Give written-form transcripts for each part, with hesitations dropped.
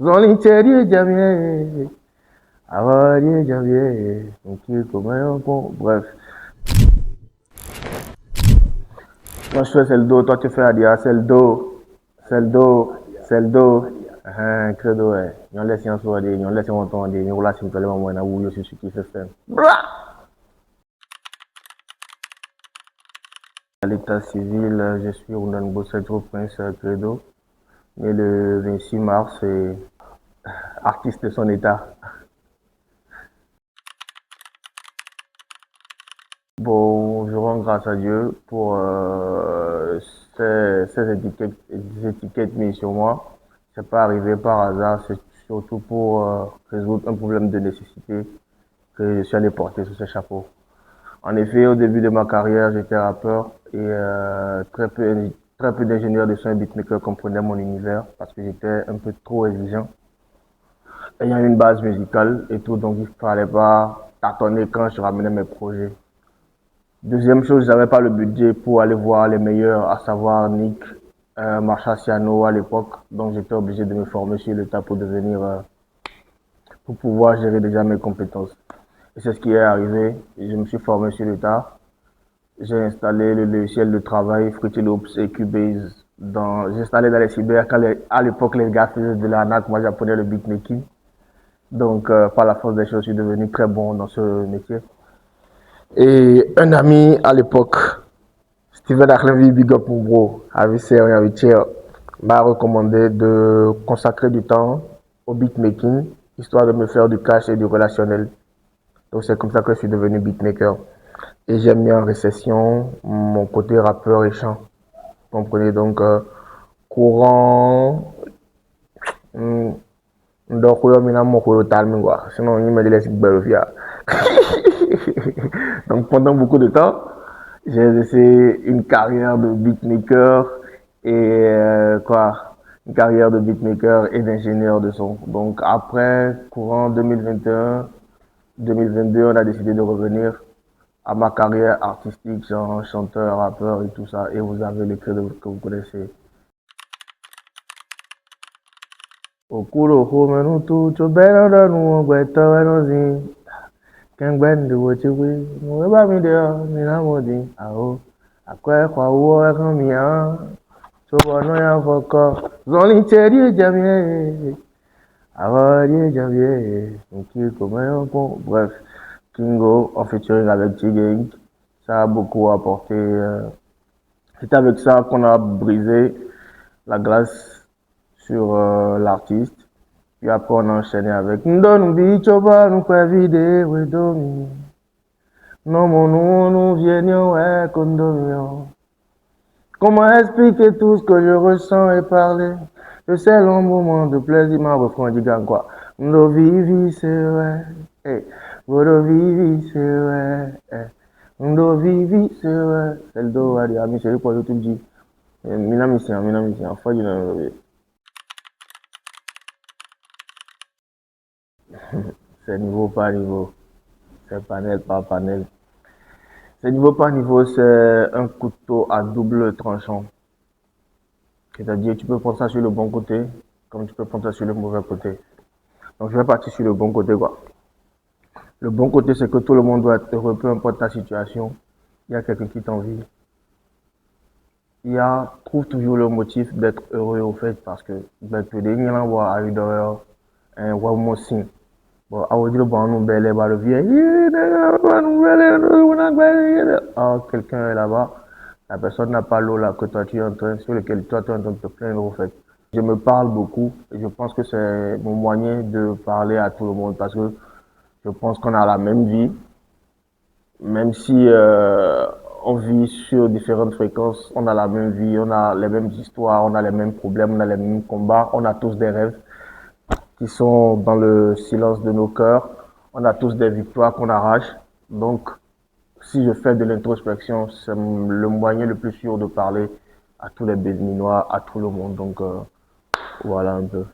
Zolincheri Jamie, Avadi Jamie, donc comme un bon, bref. Moi je fais c'est le do, toi tu fais Adia, c'est le do, c'est le do, c'est le do. Credo, ouais. Ils ont laissé un soir, ils ont laissé un temps, ils ont laissé un peu le moment où je suis qui fait faire. À l'état civil, je suis Ronan Bossetro Prince Credo, né le 26 mars et artiste de son état. Bon, je rends grâce à Dieu pour ces étiquettes mises sur moi. C'est pas arrivé par hasard, c'est surtout pour résoudre un problème de nécessité que je suis allé porter sous ce chapeau. En effet, au début de ma carrière, j'étais rappeur et très peu d'ingénieurs de son et beatmakers comprenaient mon univers parce que j'étais un peu trop exigeant. Ayant une base musicale et tout, donc il fallait pas tâtonner quand je ramenais mes projets. Deuxième chose, j'avais pas le budget pour aller voir les meilleurs, à savoir Nick, Marsha Siano à l'époque. Donc j'étais obligé de me former sur le tas pour pour pouvoir gérer déjà mes compétences. Et c'est ce qui est arrivé. Je me suis formé sur le tas. J'ai installé le logiciel de travail Fruity Loops et Cubase. J'ai installé dans les cyber à l'époque les gars faisaient de l'arnaque, moi j'apprenais le beatmaking. Donc par la force des choses, je suis devenu très bon dans ce métier. Et un ami à l'époque, Steven Aklevi, big up mon bro, avec m'a recommandé de consacrer du temps au beatmaking, histoire de me faire du cash et du relationnel. Donc c'est comme ça que je suis devenu beatmaker. Et j'ai mis en récession mon côté rappeur et chant. Vous comprenez donc courant. Donc, sinon, il me laisse Donc pendant beaucoup de temps, j'ai laissé une carrière de beatmaker et une carrière de beatmaker et d'ingénieur de son. Donc après, courant 2021-2022, on a décidé de revenir à ma carrière artistique, genre chanteur, rappeur et tout ça. Et vous avez les credos que vous connaissez. Okuro homenu tu chobera danu ogweta wenozi. Kẹ́ngbẹ́ndé wo ti wí, mo bá mi dé ọ ní lámòdì àhó. Àkọ́ ẹ̀kọ́ owó ẹ̀kan mi hàn, tó wọnú yà fọkọ. Zọ́lí tẹ díẹ̀ jẹ̀bi ẹ̀, àwọn díẹ̀ jẹ̀bi ẹ̀, nkí kò mẹ́rin pọ̀. Bref, Kingo en featuring avec T-Gang, ça a beaucoup apporté. C'est avec ça qu'on a brisé la glace sur l'artiste. Puis après, on a enchaîné avec Ndonu Bichoba, nous fait vider, oui, domi. Non, mon nom, nous viennent, ouais, condominium. Comment expliquer tout ce que je ressens et parler de ces longs moments de plaisir, ma refrain du gang, quoi. Ndo vivi, c'est vrai. Hey. Ndo vivi, c'est vrai. Hey. Ndo vivi, c'est vrai. C'est le dos, ouais, ami, c'est le quoi, YouTube dit. Minamisian, faut dire, c'est niveau par niveau. C'est panel par panel. C'est niveau par niveau, c'est un couteau à double tranchant. C'est-à-dire, tu peux prendre ça sur le bon côté, comme tu peux prendre ça sur le mauvais côté. Donc, je vais partir sur le bon côté, quoi. Le bon côté, c'est que tout le monde doit être heureux, peu importe ta situation. Il y a quelqu'un qui t'envie. Trouve toujours le motif d'être heureux, au fait, parce que, ben, tu es à une heure, un bon signe. Bon, à dire, bon, nous, belle, le vieux, quelqu'un est là-bas. La personne n'a pas l'eau là que toi tu es en train, sur lequel toi tu es en train de te plaindre, au fait. Je me parle beaucoup et je pense que c'est mon moyen de parler à tout le monde parce que je pense qu'on a la même vie, même si on vit sur différentes fréquences, on a la même vie, on a les mêmes histoires, on a les mêmes problèmes, on a les mêmes combats, on a tous des rêves qui sont dans le silence de nos cœurs, on a tous des victoires qu'on arrache. Donc, si je fais de l'introspection, c'est le moyen le plus sûr de parler à tous les Béninois, à tout le monde. Donc, voilà un peu.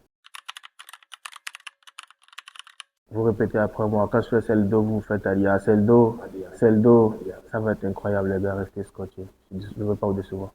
Vous répétez après moi. Quand je fais celle d'eau, vous faites Alia. Celle d'eau. Ça va être incroyable, les gars. Restez scotchés. Je ne veux pas vous décevoir.